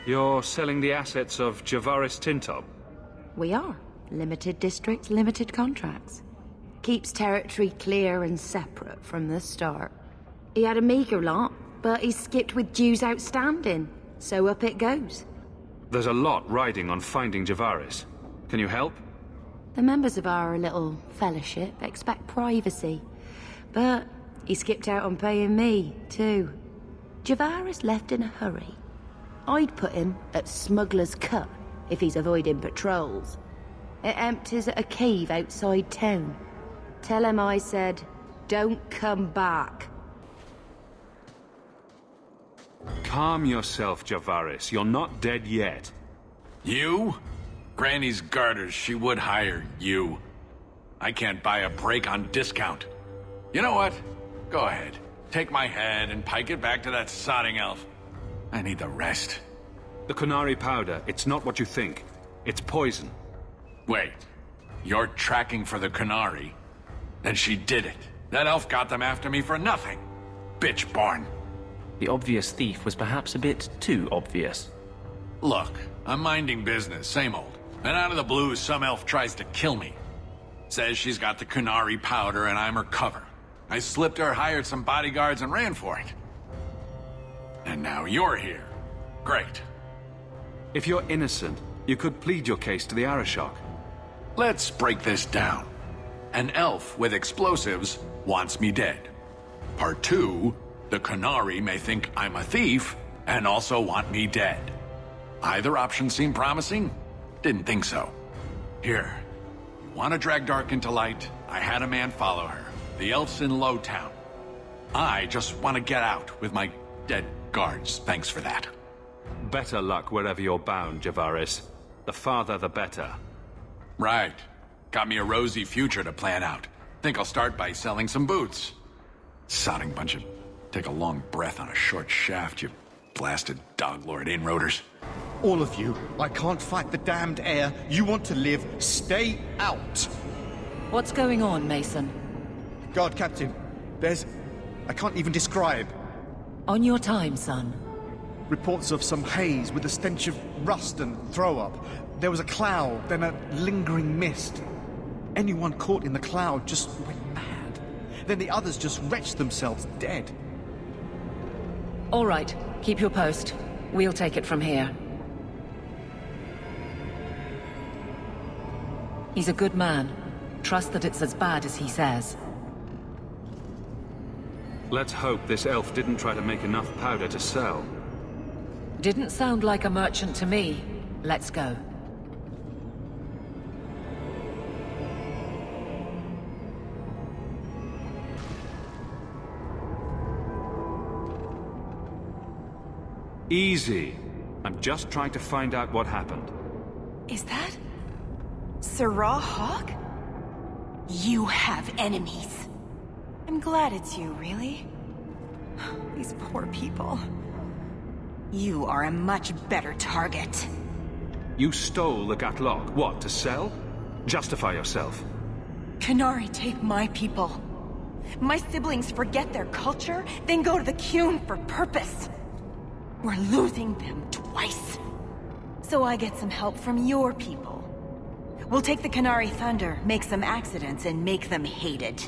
You're selling the assets of Javaris Tintop? We are. Limited districts, limited contracts. Keeps territory clear and separate from the start. He had a meager lot, but he skipped with dues outstanding, so up it goes. There's a lot riding on finding Javaris. Can you help? The members of our little fellowship expect privacy, but he skipped out on paying me, too. Javaris left in a hurry. I'd put him at Smuggler's Cut if he's avoiding patrols. It empties at a cave outside town. Tell him I said, don't come back. Calm yourself, Javaris. You're not dead yet. You? Granny's garters, she would hire you. I can't buy a break on discount. You know what? Go ahead. Take my head and pike it back to that sodding elf. I need the rest. The Qunari powder, it's not what you think. It's poison. Wait. You're tracking for the Qunari? Then she did it. That elf got them after me for nothing. Bitch born. The obvious thief was perhaps a bit too obvious. Look, I'm minding business, same old. And out of the blue, some elf tries to kill me. Says she's got the Qunari powder and I'm her cover. I slipped her, hired some bodyguards, and ran for it. And now you're here. Great. If you're innocent, you could plead your case to the Arashok. Let's break this down. An elf with explosives wants me dead. Part 2, the Qunari may think I'm a thief and also want me dead. Either option seemed promising? Didn't think so. Here, you want to drag Dark into light? I had a man follow her. The elf's in Lowtown. I just want to get out with my dead guards. Thanks for that. Better luck wherever you're bound, Javaris. The farther, the better. Right. Got me a rosy future to plan out. Think I'll start by selling some boots. Sodding bunch of... Take a long breath on a short shaft, you blasted doglord inroaders. All of you, I can't fight the damned air. You want to live, stay out. What's going on, Mason? Guard Captain, there's... I can't even describe. On your time, son. Reports of some haze with a stench of rust and throw-up. There was a cloud, then a lingering mist. Anyone caught in the cloud just went mad. Then the others just wretched themselves dead. All right, keep your post. We'll take it from here. He's a good man. Trust that it's as bad as he says. Let's hope this elf didn't try to make enough powder to sell. Didn't sound like a merchant to me. Let's go. Easy. I'm just trying to find out what happened. Is that... Sirrah Hawk? You have enemies. I'm glad it's you, really. These poor people. You are a much better target. You stole the Gatlok. What, to sell? Justify yourself. Qunari take my people. My siblings forget their culture, then go to the Qun for purpose. We're losing them twice. So I get some help from your people. We'll take the Qunari Thunder, make some accidents, and make them hated.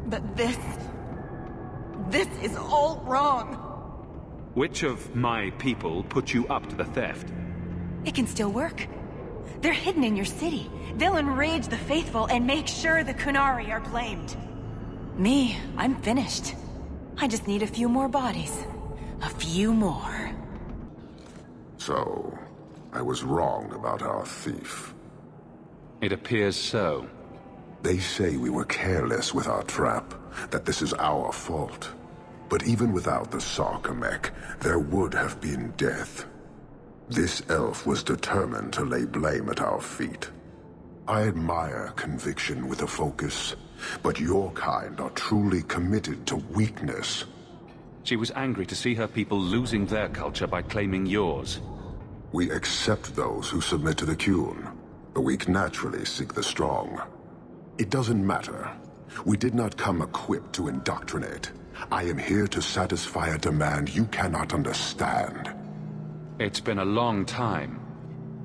But this is all wrong. Which of my people put you up to the theft? It can still work. They're hidden in your city. They'll enrage the faithful and make sure the Qunari are blamed. Me, I'm finished. I just need a few more bodies. A few more. So, I was wrong about our thief. It appears so. They say we were careless with our trap, that this is our fault. But even without the Sarkamek, there would have been death. This elf was determined to lay blame at our feet. I admire conviction with a focus, but your kind are truly committed to weakness. She was angry to see her people losing their culture by claiming yours. We accept those who submit to the Qun. The weak naturally seek the strong. It doesn't matter. We did not come equipped to indoctrinate. I am here to satisfy a demand you cannot understand. It's been a long time.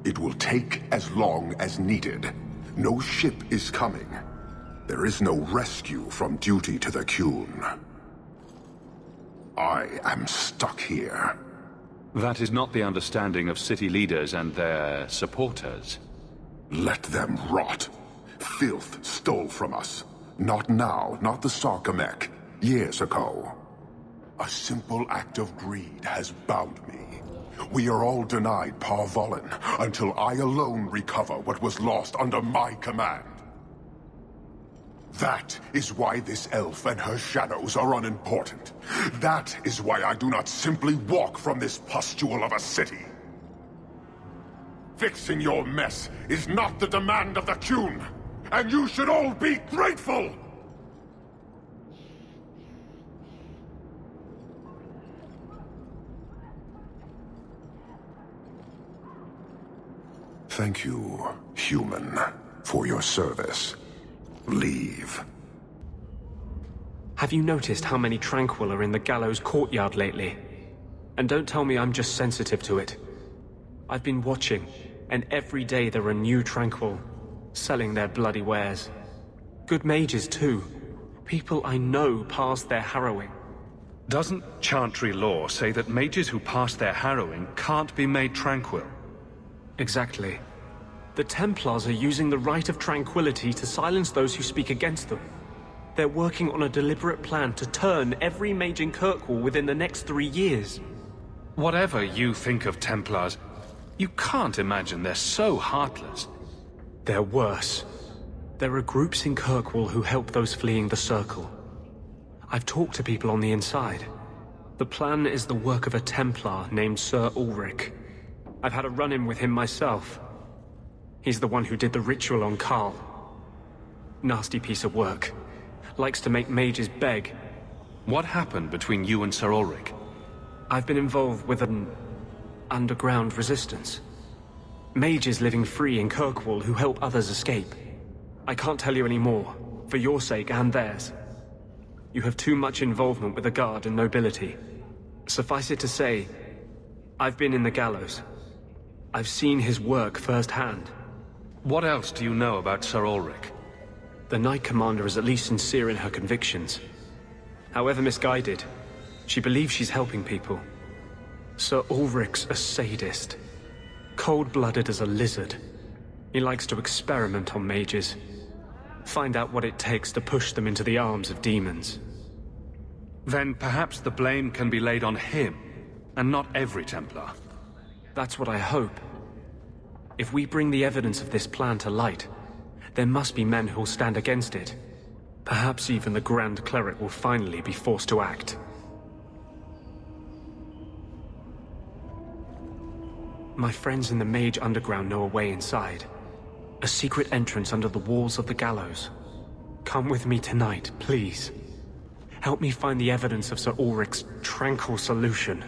It will take as long as needed. No ship is coming. There is no rescue from duty to the Qun. I am stuck here. That is not the understanding of city leaders and their supporters. Let them rot. Filth stole from us. Not now, not the Sarkamek. Years ago. A simple act of greed has bound me. We are all denied Parvolin until I alone recover what was lost under my command. That is why this elf and her shadows are unimportant. That is why I do not simply walk from this pustule of a city. Fixing your mess is not the demand of the Qun, and you should all be grateful! Thank you, human, for your service. Leave. Have you noticed how many Tranquil are in the Gallows courtyard lately? And don't tell me I'm just sensitive to it. I've been watching, and every day there are new Tranquil, selling their bloody wares. Good mages, too. People I know pass their harrowing. Doesn't Chantry law say that mages who pass their harrowing can't be made tranquil? Exactly. The Templars are using the right of tranquility to silence those who speak against them. They're working on a deliberate plan to turn every mage in Kirkwall within the next 3 years. Whatever you think of Templars, you can't imagine they're so heartless. They're worse. There are groups in Kirkwall who help those fleeing the Circle. I've talked to people on the inside. The plan is the work of a Templar named Sir Ulrich. I've had a run-in with him myself. He's the one who did the ritual on Karl. Nasty piece of work. Likes to make mages beg. What happened between you and Sir Ulrich? I've been involved with an underground resistance. Mages living free in Kirkwall who help others escape. I can't tell you any more, for your sake and theirs. You have too much involvement with the Guard and nobility. Suffice it to say, I've been in the Gallows. I've seen his work firsthand. What else do you know about Sir Ulrich? The Knight Commander is at least sincere in her convictions. However misguided, she believes she's helping people. Sir Ulrich's a sadist. Cold-blooded as a lizard. He likes to experiment on mages. Find out what it takes to push them into the arms of demons. Then perhaps the blame can be laid on him, and not every Templar. That's what I hope. If we bring the evidence of this plan to light, there must be men who'll stand against it. Perhaps even the Grand Cleric will finally be forced to act. My friends in the Mage Underground know a way inside. A secret entrance under the walls of the Gallows. Come with me tonight, please. Help me find the evidence of Sir Ulrich's tranquil solution.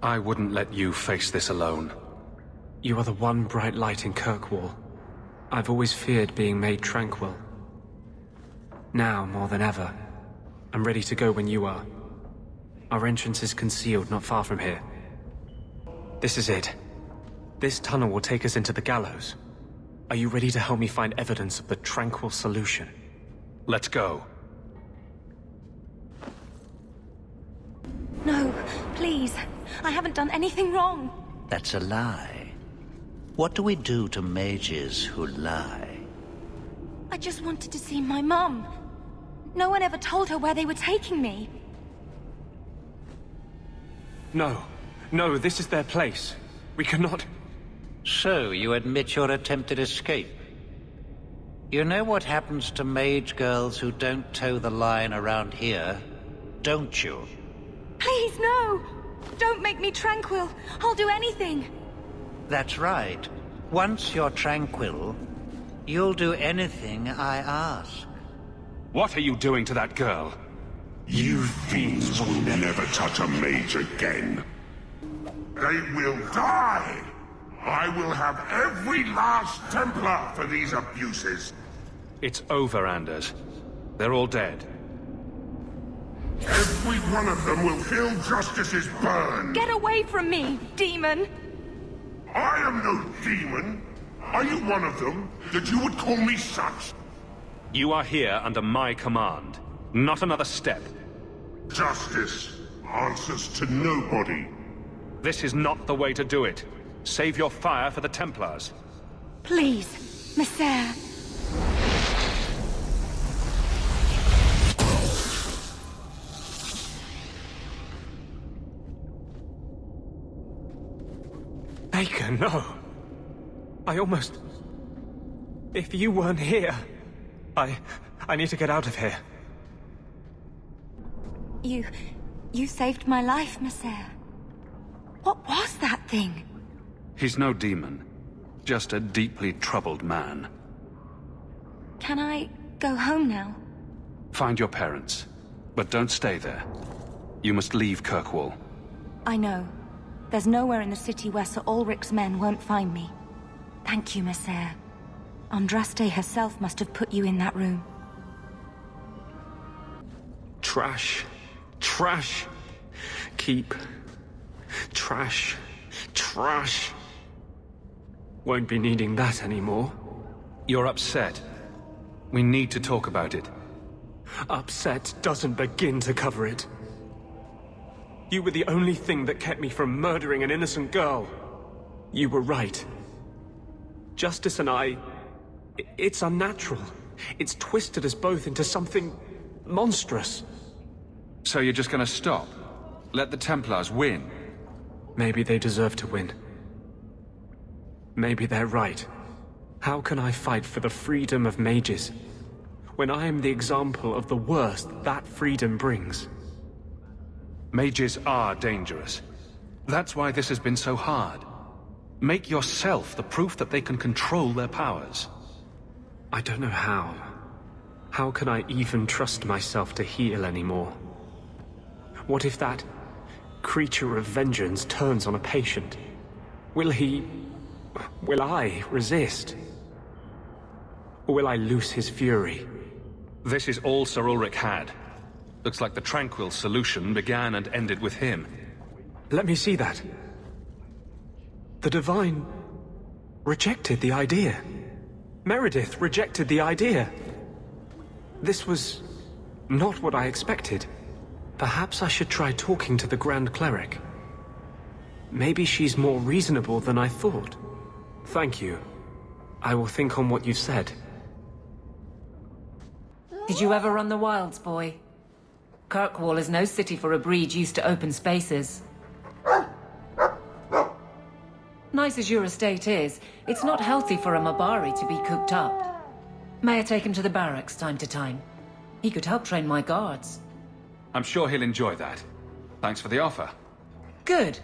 I wouldn't let you face this alone. You are the one bright light in Kirkwall. I've always feared being made tranquil. Now, more than ever, I'm ready to go when you are. Our entrance is concealed not far from here. This is it. This tunnel will take us into the Gallows. Are you ready to help me find evidence of the tranquil solution? Let's go. No, please. I haven't done anything wrong. That's a lie. What do we do to mages who lie? I just wanted to see my mum. No one ever told her where they were taking me. No. No, this is their place. We cannot... So, you admit your attempted escape? You know what happens to mage girls who don't toe the line around here, don't you? Please, no! Don't make me tranquil. I'll do anything. That's right. Once you're tranquil, you'll do anything I ask. What are you doing to that girl? You fiends will never touch a mage again. They will die! I will have every last Templar for these abuses. It's over, Anders. They're all dead. Every one of them will feel justice's burn! Get away from me, demon! I am no demon! Are you one of them, that you would call me such? You are here under my command. Not another step. Justice answers to nobody. This is not the way to do it. Save your fire for the Templars. Please, Messer. Baker, no. I almost... If you weren't here... I need to get out of here. You saved my life, Messer. What was that thing? He's no demon. Just a deeply troubled man. Can I go home now? Find your parents. But don't stay there. You must leave Kirkwall. I know. There's nowhere in the city where Sir Ulrich's men won't find me. Thank you, Messer. Andraste herself must have put you in that room. Trash. Trash. Keep. Trash. Trash. Won't be needing that anymore. You're upset. We need to talk about it. Upset doesn't begin to cover it. You were the only thing that kept me from murdering an innocent girl. You were right. Justice and I... It's unnatural. It's twisted us both into something... monstrous. So you're just gonna stop? Let the Templars win? Maybe they deserve to win. Maybe they're right. How can I fight for the freedom of mages, when I am the example of the worst that freedom brings? Mages are dangerous. That's why this has been so hard. Make yourself the proof that they can control their powers. I don't know how. How can I even trust myself to heal anymore? What if that creature of vengeance turns on a patient? Will I resist? Or will I lose his fury? This is all Sir Ulrich had. Looks like the Tranquil solution began and ended with him. Let me see that. The Divine rejected the idea. Meredith rejected the idea. This was not what I expected. Perhaps I should try talking to the Grand Cleric. Maybe she's more reasonable than I thought. Thank you. I will think on what you've said. Did you ever run the wilds, boy? Kirkwall is no city for a breed used to open spaces. Nice as your estate is, it's not healthy for a Mabari to be cooped up. May I take him to the barracks time to time? He could help train my guards. I'm sure he'll enjoy that. Thanks for the offer. Good.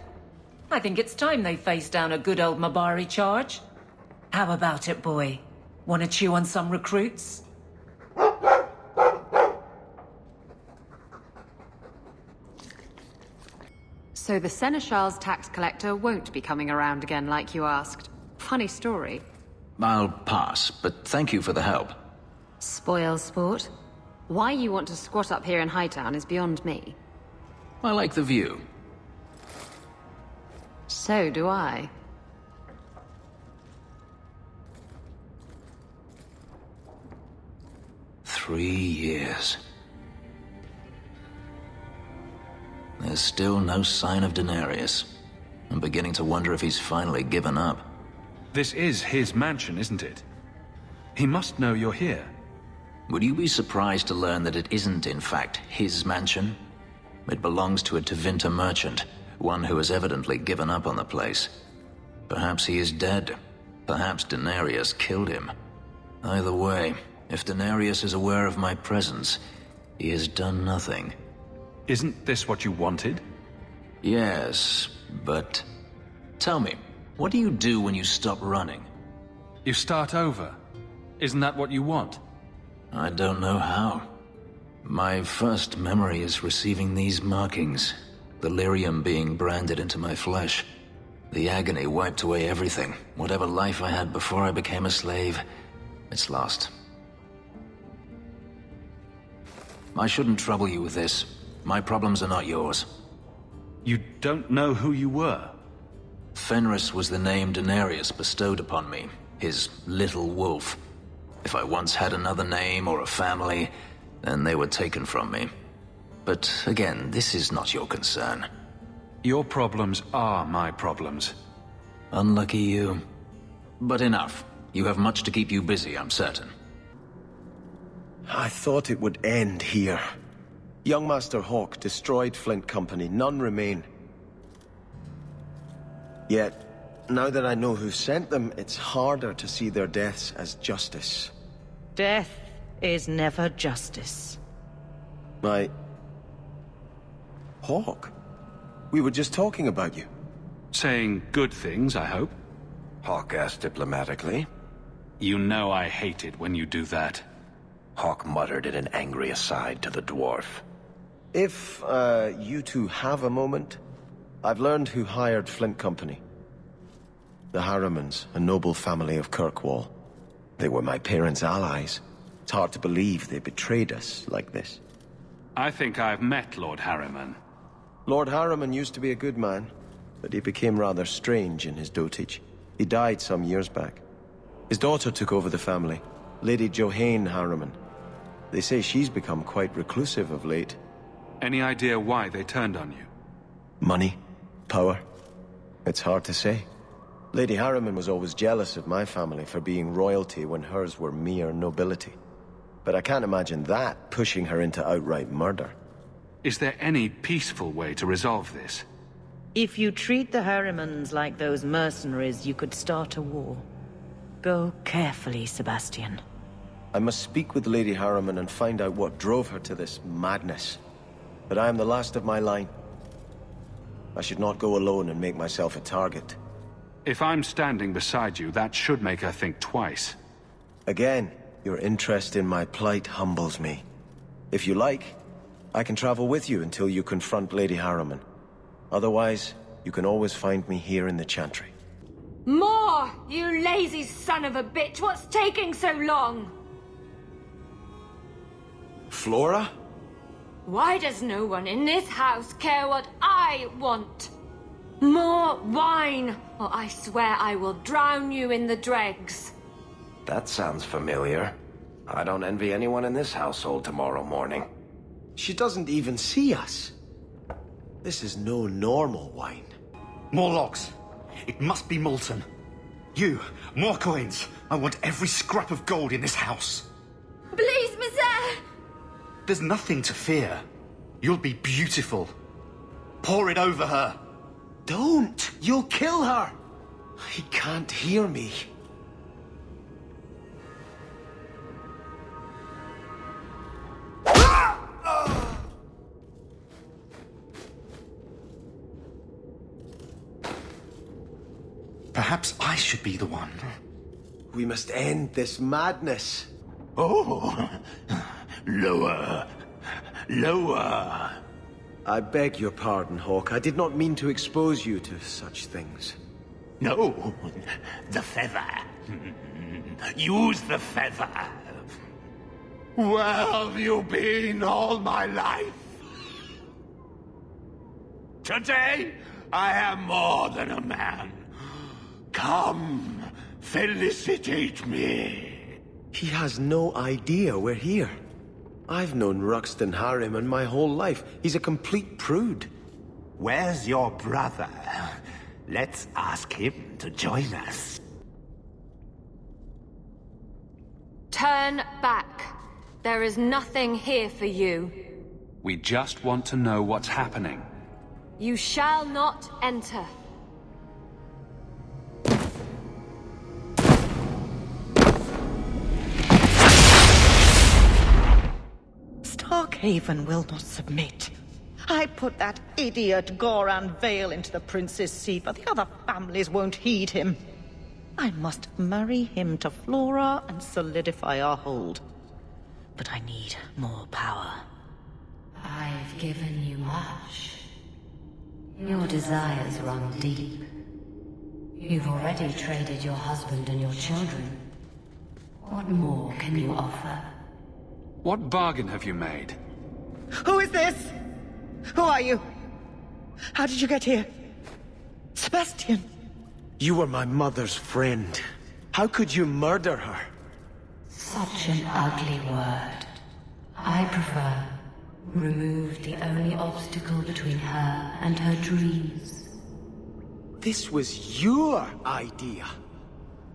I think it's time they face down a good old Mabari charge. How about it, boy? Want to chew on some recruits? So the Seneschal's tax collector won't be coming around again like you asked. Funny story. I'll pass, but thank you for the help. Spoil sport. Why you want to squat up here in Hightown is beyond me. I like the view. So do I. "3 years. There's still no sign of Denarius. I'm beginning to wonder if he's finally given up. This is his mansion, isn't it? He must know you're here. Would you be surprised to learn that it isn't, in fact, his mansion? It belongs to a Tevinter merchant, one who has evidently given up on the place. Perhaps he is dead. Perhaps Denarius killed him. Either way, if Denarius is aware of my presence, he has done nothing. Isn't this what you wanted? Yes, but... Tell me, what do you do when you stop running? You start over. Isn't that what you want? I don't know how. My first memory is receiving these markings, the lyrium being branded into my flesh. The agony wiped away everything. Whatever life I had before I became a slave, it's lost. I shouldn't trouble you with this. My problems are not yours. You don't know who you were? Fenris was the name Daenerys bestowed upon me, his little wolf. If I once had another name or a family, then they were taken from me. But again, this is not your concern. Your problems are my problems. Unlucky you. But enough. You have much to keep you busy, I'm certain. I thought it would end here. Young Master Hawke destroyed Flint Company, none remain. Yet, now that I know who sent them, it's harder to see their deaths as justice. Death is never justice. Hawke? We were just talking about you. Saying good things, I hope. Hawke asked diplomatically. You know I hate it when you do that. Hawke muttered in an angry aside to the dwarf. If, you two have a moment, I've learned who hired Flint Company. The Harmans, a noble family of Kirkwall. They were my parents' allies. It's hard to believe they betrayed us like this. I think I've met Lord Harman. Lord Harman used to be a good man, but he became rather strange in his dotage. He died some years back. His daughter took over the family, Lady Johanne Harman. They say she's become quite reclusive of late. Any idea why they turned on you? Money? Power? It's hard to say. Lady Harman was always jealous of my family for being royalty when hers were mere nobility. But I can't imagine that pushing her into outright murder. Is there any peaceful way to resolve this? If you treat the Harrimans like those mercenaries, you could start a war. Go carefully, Sebastian. I must speak with Lady Harman and find out what drove her to this madness. But I am the last of my line. I should not go alone and make myself a target. If I'm standing beside you, that should make her think twice. Again, your interest in my plight humbles me. If you like, I can travel with you until you confront Lady Harman. Otherwise, you can always find me here in the Chantry. More! You lazy son of a bitch! What's taking so long? Flora? Why does no one in this house care what I want? More wine, or I swear I will drown you in the dregs. That sounds familiar. I don't envy anyone in this household tomorrow morning. She doesn't even see us. This is no normal wine. More logs. It must be molten. You, more coins. I want every scrap of gold in this house. Please, Monsieur! There's nothing to fear. You'll be beautiful. Pour it over her. Don't! You'll kill her! He can't hear me. Perhaps I should be the one. We must end this madness. Oh! Lower. Lower. I beg your pardon, Hawke. I did not mean to expose you to such things. No. The feather. Use the feather. Where have you been all my life? Today, I am more than a man. Come, felicitate me. He has no idea we're here. I've known Ruxton Harriman my whole life. He's a complete prude. Where's your brother? Let's ask him to join us. Turn back. There is nothing here for you. We just want to know what's happening. You shall not enter. Starkhaven will not submit. I put that idiot Goran Vale into the prince's seat, but the other families won't heed him. I must marry him to Flora and solidify our hold. But I need more power. I've given you much. Your desires run deep. You've already traded your husband and your children. What more can you offer? What bargain have you made? Who is this? Who are you? How did you get here? Sebastian! You were my mother's friend. How could you murder her? Such an ugly word. I prefer remove the only obstacle between her and her dreams. This was your idea.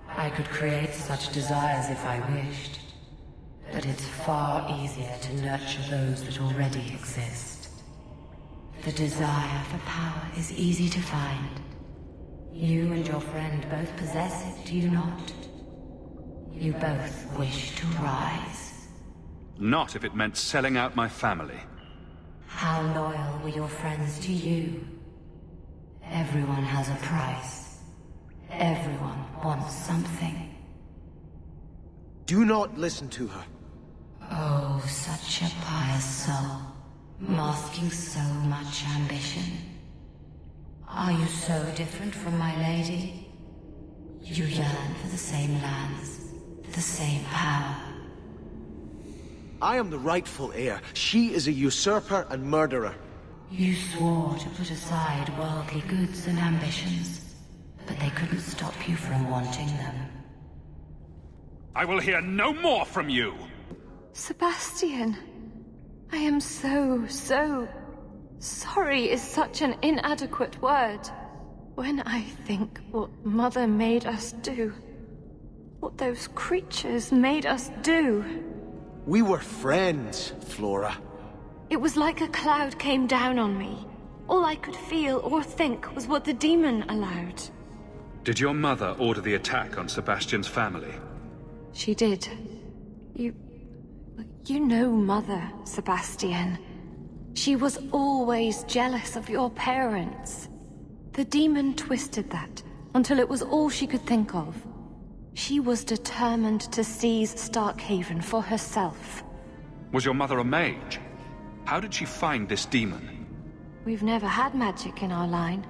I could create such desires if I wished. But it's far easier to nurture those that already exist. The desire for power is easy to find. You and your friend both possess it, do you not? You both wish to rise. Not if it meant selling out my family. How loyal were your friends to you? Everyone has a price. Everyone wants something. Do not listen to her. Oh, such a pious soul, masking so much ambition. Are you so different from my lady? You yearn for the same lands, the same power. I am the rightful heir. She is a usurper and murderer. You swore to put aside worldly goods and ambitions, but they couldn't stop you from wanting them. I will hear no more from you! Sebastian, I am so sorry is such an inadequate word. When I think what Mother made us do, what those creatures made us do. We were friends, Flora. It was like a cloud came down on me. All I could feel or think was what the demon allowed. Did your mother order the attack on Sebastian's family? She did. You know Mother, Sebastian. She was always jealous of your parents. The demon twisted that until it was all she could think of. She was determined to seize Starkhaven for herself. Was your mother a mage? How did she find this demon? We've never had magic in our line.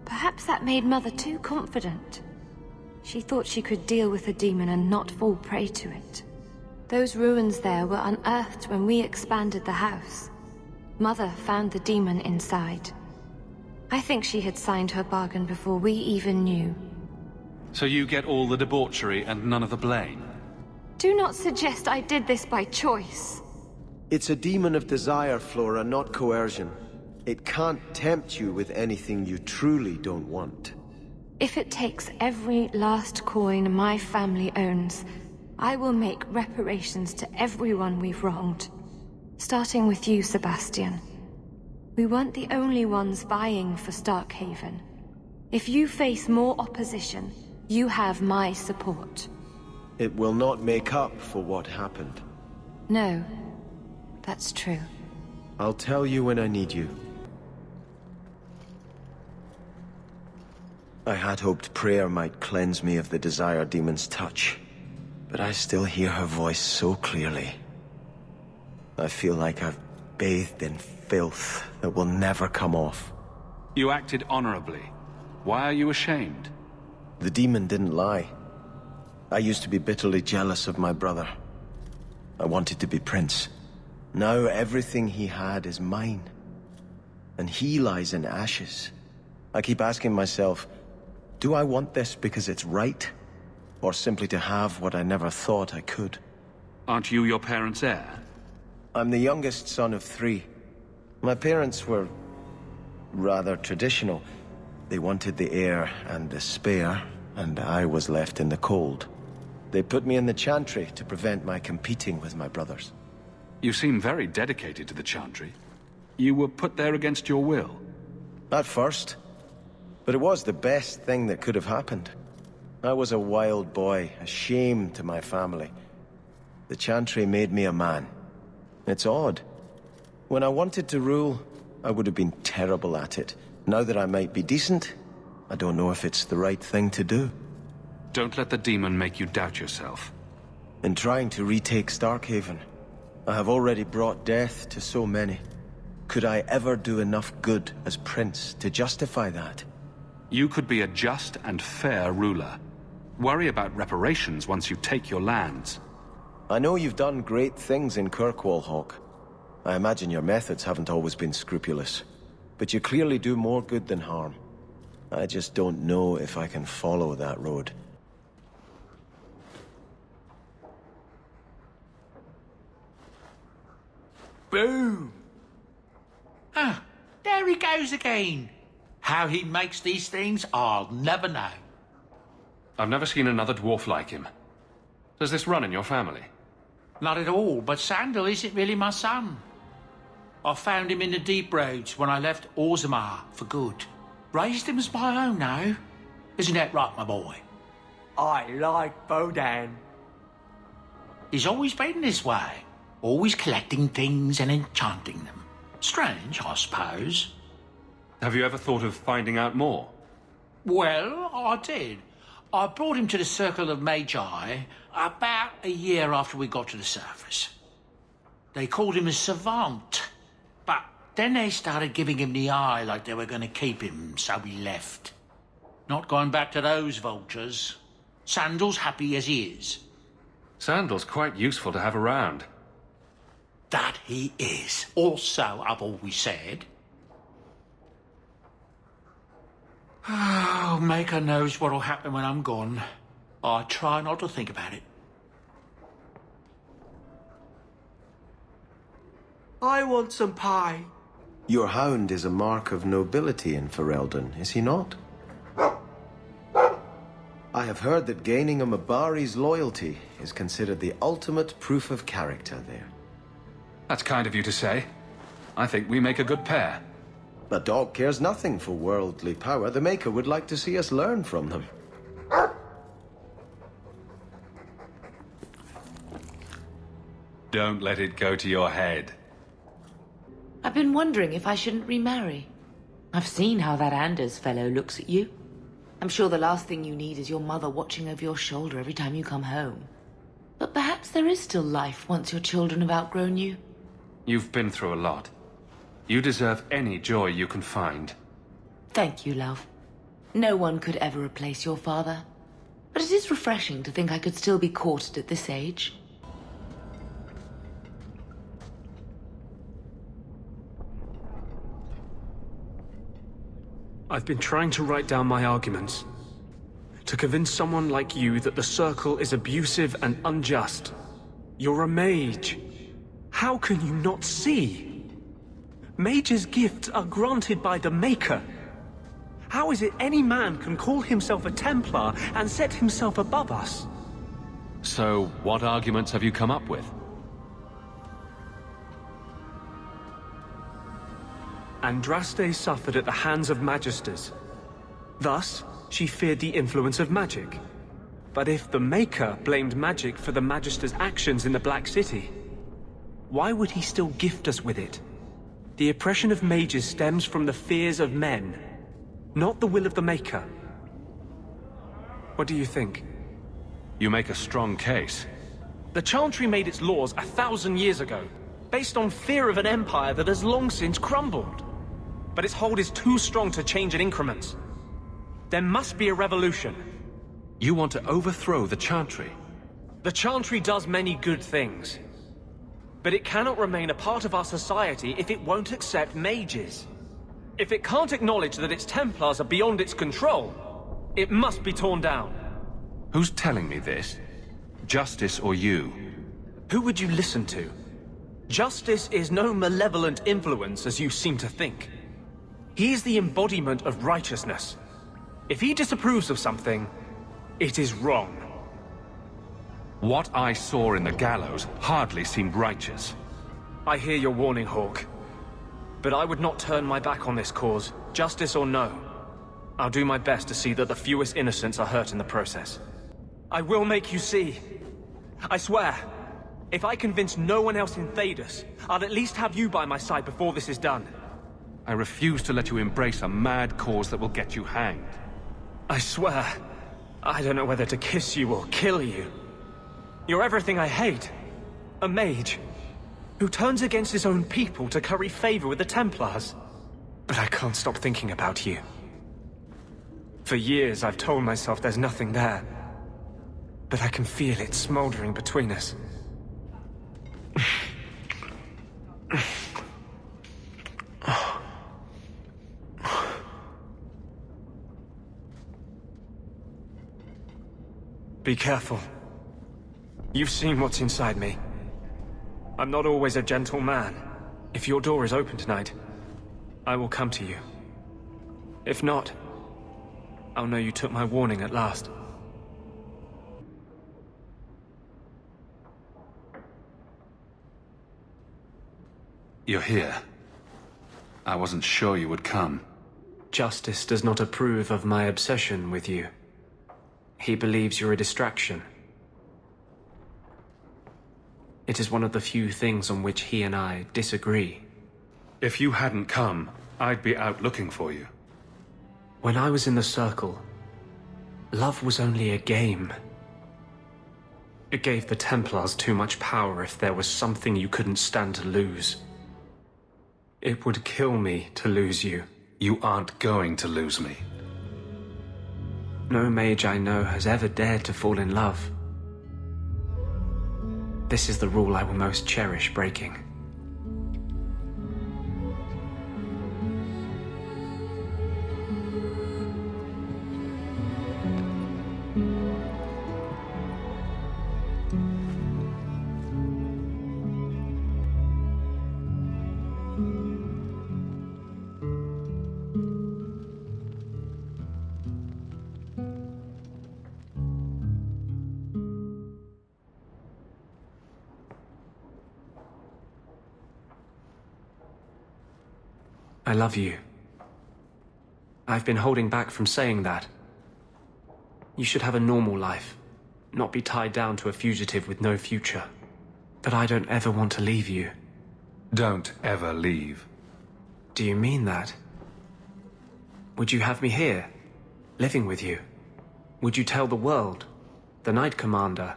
Perhaps that made Mother too confident. She thought she could deal with the demon and not fall prey to it. Those ruins there were unearthed when we expanded the house. Mother found the demon inside. I think she had signed her bargain before we even knew. So you get all the debauchery and none of the blame? Do not suggest I did this by choice. It's a demon of desire, Flora, not coercion. It can't tempt you with anything you truly don't want. If it takes every last coin my family owns, I will make reparations to everyone we've wronged. Starting with you, Sebastian. We weren't the only ones vying for Starkhaven. If you face more opposition, you have my support. It will not make up for what happened. No, that's true. I'll tell you when I need you. I had hoped prayer might cleanse me of the Desire Demon's touch, but I still hear her voice so clearly. I feel like I've bathed in filth that will never come off. You acted honorably. Why are you ashamed? The demon didn't lie. I used to be bitterly jealous of my brother. I wanted to be prince. Now everything he had is mine. And he lies in ashes. I keep asking myself, do I want this because it's right? Or simply to have what I never thought I could? Aren't you your parents' heir? I'm the youngest son of 3. My parents were rather traditional. They wanted the heir and the spare, and I was left in the cold. They put me in the Chantry to prevent my competing with my brothers. You seem very dedicated to the Chantry. You were put there against your will. At first. But it was the best thing that could have happened. I was a wild boy, a shame to my family. The Chantry made me a man. It's odd. When I wanted to rule, I would have been terrible at it. Now that I might be decent, I don't know if it's the right thing to do. Don't let the demon make you doubt yourself. In trying to retake Starkhaven, I have already brought death to so many. Could I ever do enough good as prince to justify that? You could be a just and fair ruler. Worry about reparations once you take your lands. I know you've done great things in Kirkwall, Hawk. I imagine your methods haven't always been scrupulous, but you clearly do more good than harm. I just don't know if I can follow that road. Boom! Ah, there he goes again. How he makes these things, I'll never know. I've never seen another dwarf like him. Does this run in your family? Not at all, but Sandal isn't really my son. I found him in the deep roads when I left Orzammar for good. Raised him as my own now. Isn't that right, my boy? I like Bodan. He's always been this way. Always collecting things and enchanting them. Strange, I suppose. Have you ever thought of finding out more? Well, I did. I brought him to the Circle of Magi about a year after we got to the surface. They called him a savant, but then they started giving him the eye like they were going to keep him, so he left. Not going back to those vultures. Sandal's happy as he is. Sandal's quite useful to have around. That he is. Also, I've always said. Oh, Maker knows what'll happen when I'm gone. I try not to think about it. I want some pie. Your hound is a mark of nobility in Ferelden, is he not? I have heard that gaining a Mabari's loyalty is considered the ultimate proof of character there. That's kind of you to say. I think we make a good pair. The dog cares nothing for worldly power. The Maker would like to see us learn from them. Don't let it go to your head. I've been wondering if I shouldn't remarry. I've seen how that Anders fellow looks at you. I'm sure the last thing you need is your mother watching over your shoulder every time you come home. But perhaps there is still life once your children have outgrown you. You've been through a lot. You deserve any joy you can find. Thank you, love. No one could ever replace your father. But it is refreshing to think I could still be courted at this age. I've been trying to write down my arguments. To convince someone like you that the Circle is abusive and unjust. You're a mage. How can you not see? Mages' gifts are granted by the Maker. How is it any man can call himself a Templar and set himself above us? So, what arguments have you come up with? Andraste suffered at the hands of Magisters. Thus, she feared the influence of magic. But if the Maker blamed magic for the Magisters' actions in the Black City, why would he still gift us with it? The oppression of mages stems from the fears of men, not the will of the Maker. What do you think? You make a strong case. The Chantry made its laws 1,000 years ago, based on fear of an empire that has long since crumbled. But its hold is too strong to change in increments. There must be a revolution. You want to overthrow the Chantry? The Chantry does many good things. But it cannot remain a part of our society if it won't accept mages. If it can't acknowledge that its Templars are beyond its control, it must be torn down. Who's telling me this? Justice or you? Who would you listen to? Justice is no malevolent influence as you seem to think. He is the embodiment of righteousness. If he disapproves of something, it is wrong. What I saw in the Gallows hardly seemed righteous. I hear your warning, Hawk. But I would not turn my back on this cause, justice or no. I'll do my best to see that the fewest innocents are hurt in the process. I will make you see. I swear, if I convince no one else in Thedas, I'll at least have you by my side before this is done. I refuse to let you embrace a mad cause that will get you hanged. I swear, I don't know whether to kiss you or kill you. You're everything I hate. A mage, who turns against his own people to curry favor with the Templars. But I can't stop thinking about you. For years I've told myself there's nothing there. But I can feel it smoldering between us. Be careful. You've seen what's inside me. I'm not always a gentle man. If your door is open tonight, I will come to you. If not, I'll know you took my warning at last. You're here. I wasn't sure you would come. Justice does not approve of my obsession with you. He believes you're a distraction. It is one of the few things on which he and I disagree. If you hadn't come, I'd be out looking for you. When I was in the Circle, love was only a game. It gave the Templars too much power if there was something you couldn't stand to lose. It would kill me to lose you. You aren't going to lose me. No mage I know has ever dared to fall in love. This is the rule I will most cherish breaking. I love you. I've been holding back from saying that. You should have a normal life, not be tied down to a fugitive with no future. But I don't ever want to leave you. Don't ever leave. Do you mean that? Would you have me here, living with you? Would you tell the world, the Knight Commander,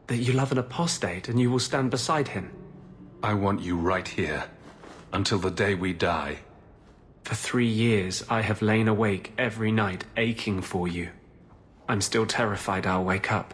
that you love an apostate and you will stand beside him? I want you right here, until the day we die. For 3 years, I have lain awake every night, aching for you. I'm still terrified I'll wake up.